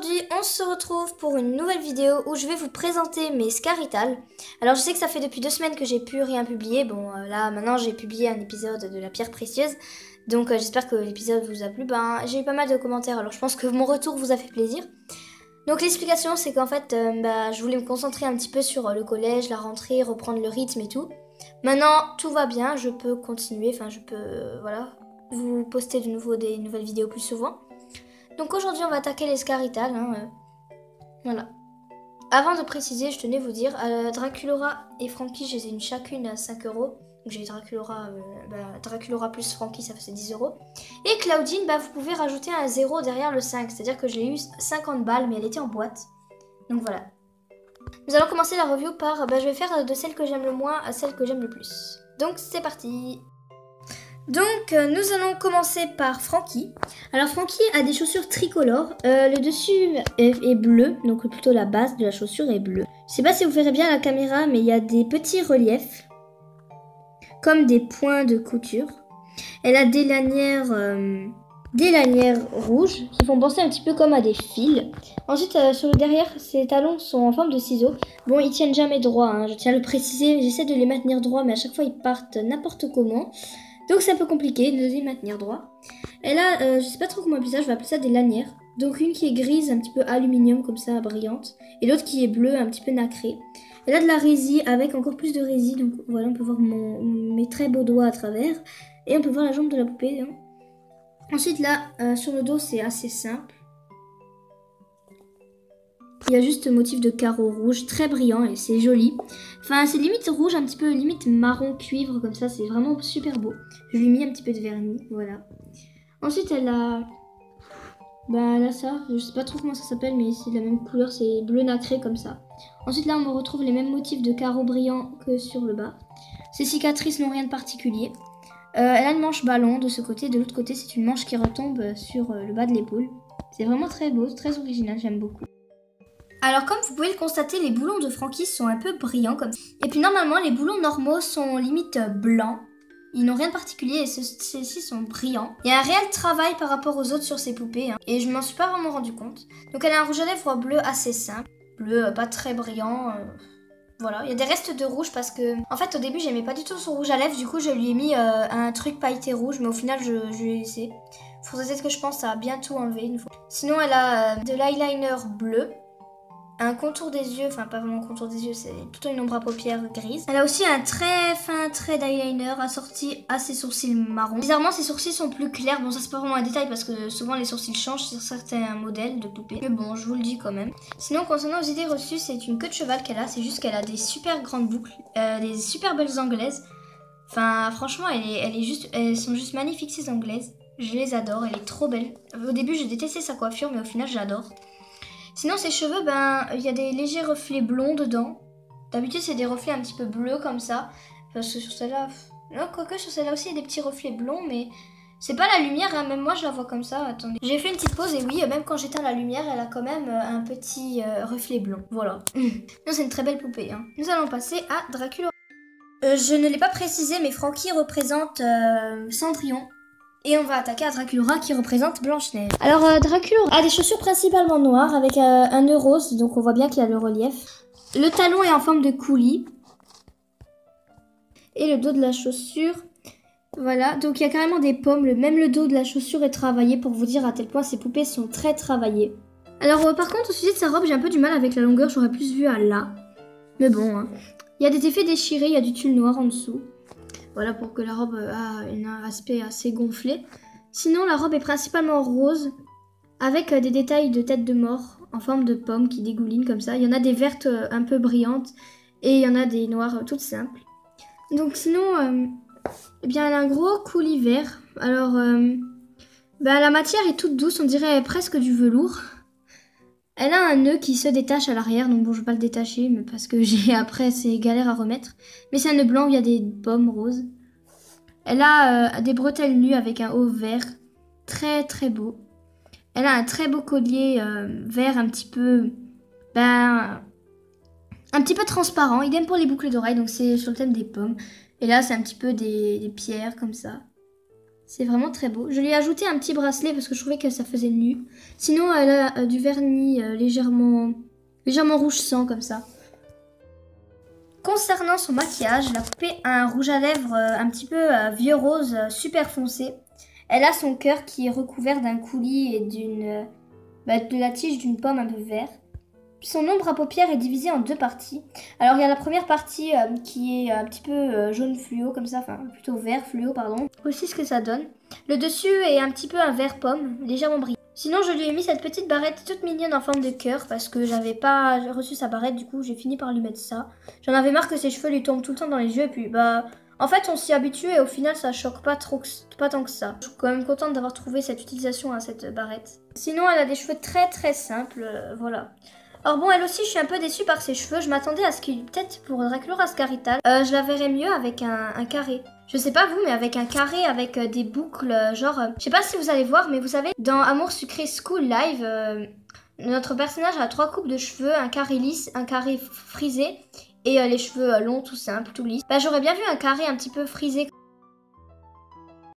aujourd'hui, on se retrouve pour une nouvelle vidéo où je vais vous présenter mes Scaritales. Alors je sais que ça fait depuis 2 semaines que j'ai pu rien publier. Bon là maintenant j'ai publié un épisode de la pierre précieuse. Donc j'espère que l'épisode vous a plu. J'ai eu pas mal de commentaires, alors je pense que mon retour vous a fait plaisir. Donc l'explication c'est qu'en fait je voulais me concentrer un petit peu sur le collège, la rentrée, reprendre le rythme et tout. Maintenant tout va bien, je peux continuer, enfin je peux voilà, vous poster de nouveau des nouvelles vidéos plus souvent. Donc aujourd'hui on va attaquer les Scaritales, voilà. Avant de préciser, je tenais à vous dire, Draculaura et Frankie, je les ai une chacune à 5 €. Donc j'ai Draculaura plus Frankie, ça fait 10 €. Et Claudine, vous pouvez rajouter un 0 derrière le 5, c'est-à-dire que je l'ai eu 50 balles, mais elle était en boîte. Donc voilà. Nous allons commencer la review par, je vais faire de celle que j'aime le moins à celle que j'aime le plus. Donc c'est parti. Donc nous allons commencer par Frankie. Alors Frankie a des chaussures tricolores. Le dessus est bleu, donc plutôt la base de la chaussure est bleue. Je sais pas si vous verrez bien à la caméra, mais il y a des petits reliefs, comme des points de couture. Elle a des lanières rouges qui font penser un petit peu comme à des fils. Ensuite sur le derrière, ses talons sont en forme de ciseaux. Bon, ils tiennent jamais droit, je tiens à le préciser. J'essaie de les maintenir droits, mais à chaque fois ils partent n'importe comment. Donc c'est un peu compliqué de les maintenir droit. Et là, je sais pas trop comment appeler ça, je vais appeler ça des lanières. Donc une qui est grise, un petit peu aluminium comme ça, brillante. Et l'autre qui est bleue, un petit peu nacrée. Elle a de la résille avec encore plus de résille. Donc voilà, on peut voir mes très beaux doigts à travers. Et on peut voir la jambe de la poupée. Ensuite là, sur le dos, c'est assez simple. Il y a juste le motif de carreaux rouge, très brillant et c'est joli. Enfin, c'est limite rouge, un petit peu limite marron cuivre comme ça, c'est vraiment super beau. Je lui ai mis un petit peu de vernis, voilà. Ensuite, elle a... là ça, je sais pas trop comment ça s'appelle, mais c'est la même couleur, c'est bleu nacré comme ça. Ensuite, là, on retrouve les mêmes motifs de carreaux brillants que sur le bas. Ces cicatrices n'ont rien de particulier. Elle a une manche ballon de ce côté, de l'autre côté, c'est une manche qui retombe sur le bas de l'épaule. C'est vraiment très beau, très original, j'aime beaucoup. Alors comme vous pouvez le constater, les boulons de Frankie sont un peu brillants comme ça. Et puis normalement, les boulons normaux sont limite blancs. Ils n'ont rien de particulier et ceux-ci sont brillants. Il y a un réel travail par rapport aux autres sur ces poupées. Et je m'en suis pas vraiment rendu compte. Donc elle a un rouge à lèvres bleu assez simple. Bleu pas très brillant. Voilà, il y a des restes de rouge parce que... En fait au début j'aimais pas du tout son rouge à lèvres. Du coup je lui ai mis un truc pailleté rouge. Mais au final je lui ai laissé. Faudrait peut-être que je pense à bien tout enlever une fois. Sinon elle a de l'eyeliner bleu. Un contour des yeux, enfin pas vraiment contour des yeux, c'est plutôt une ombre à paupières grise. Elle a aussi un très fin trait d'eyeliner assorti à ses sourcils marrons. Bizarrement, ses sourcils sont plus clairs. Bon, ça c'est pas vraiment un détail parce que souvent les sourcils changent sur certains modèles de poupées. Mais bon, je vous le dis quand même. Sinon, concernant aux idées reçues, c'est une queue de cheval qu'elle a. C'est juste qu'elle a des super grandes boucles, des super belles anglaises. Enfin, franchement, elles sont juste magnifiques ces anglaises. Je les adore, elle est trop belle. Au début, je détestais sa coiffure, mais au final, j'adore. Sinon, ses cheveux, il y a des légers reflets blonds dedans. D'habitude, c'est des reflets un petit peu bleus comme ça. Parce que sur celle-là... Non, quoique sur celle-là aussi, il y a des petits reflets blonds, mais... C'est pas la lumière, même moi, je la vois comme ça. Attendez. J'ai fait une petite pause et oui, même quand j'éteins la lumière, elle a quand même un petit reflet blond. Voilà. Non, c'est une très belle poupée. Nous allons passer à Draculaura. Je ne l'ai pas précisé, mais Frankie représente Cendrillon. Et on va attaquer à Draculaura qui représente Blanche-Neige. Alors Draculaura a des chaussures principalement noires avec un nœud rose, donc on voit bien qu'il y a le relief. Le talon est en forme de coulis. Et le dos de la chaussure, voilà. Donc il y a carrément des pommes, même le dos de la chaussure est travaillé pour vous dire à tel point ces poupées sont très travaillées. Alors par contre au sujet de sa robe, j'ai un peu du mal avec la longueur, j'aurais plus vu à là. Mais bon, il y a des effets déchirés, il y a du tulle noir en dessous. Voilà pour que la robe ait un aspect assez gonflé. Sinon, la robe est principalement rose, avec des détails de tête de mort en forme de pomme qui dégoulinent comme ça. Il y en a des vertes un peu brillantes et il y en a des noires toutes simples. Donc sinon, elle a un gros coulis vert. Alors, la matière est toute douce, on dirait presque du velours. Elle a un nœud qui se détache à l'arrière, donc bon, je vais pas le détacher, mais parce que après, c'est galère à remettre. Mais c'est un nœud blanc où il y a des pommes roses. Elle a des bretelles nues avec un haut vert, très très beau. Elle a un très beau collier vert un petit peu transparent. Idem pour les boucles d'oreilles, donc c'est sur le thème des pommes. Et là, c'est un petit peu des pierres comme ça. C'est vraiment très beau. Je lui ai ajouté un petit bracelet parce que je trouvais que ça faisait nu. Sinon, elle a du vernis légèrement rouge sang comme ça. Concernant son maquillage, la poupée a un rouge à lèvres un petit peu vieux rose super foncé. Elle a son cœur qui est recouvert d'un coulis et de la tige d'une pomme un peu vert. Son ombre à paupières est divisée en deux parties. Alors il y a la première partie qui est un petit peu jaune fluo comme ça, enfin plutôt vert fluo pardon. Voici ce que ça donne. Le dessus est un petit peu un vert pomme, légèrement brillant. Sinon je lui ai mis cette petite barrette toute mignonne en forme de cœur parce que j'avais pas reçu sa barrette, du coup j'ai fini par lui mettre ça. J'en avais marre que ses cheveux lui tombent tout le temps dans les yeux et puis bah... En fait on s'y habitue et au final ça choque pas tant que ça. Je suis quand même contente d'avoir trouvé cette utilisation à cette barrette. Sinon elle a des cheveux très simples, voilà. Alors bon, elle aussi, je suis un peu déçue par ses cheveux. Je m'attendais à ce qu'il, peut-être pour Draculaura scarital, je la verrais mieux avec un carré. Je sais pas vous, mais avec un carré, avec des boucles, genre... je sais pas si vous allez voir, mais vous savez, dans Amour Sucré School Live, notre personnage a 3 coupes de cheveux, un carré lisse, un carré frisé, et les cheveux longs, tout simples, tout lisses. Bah j'aurais bien vu un carré un petit peu frisé.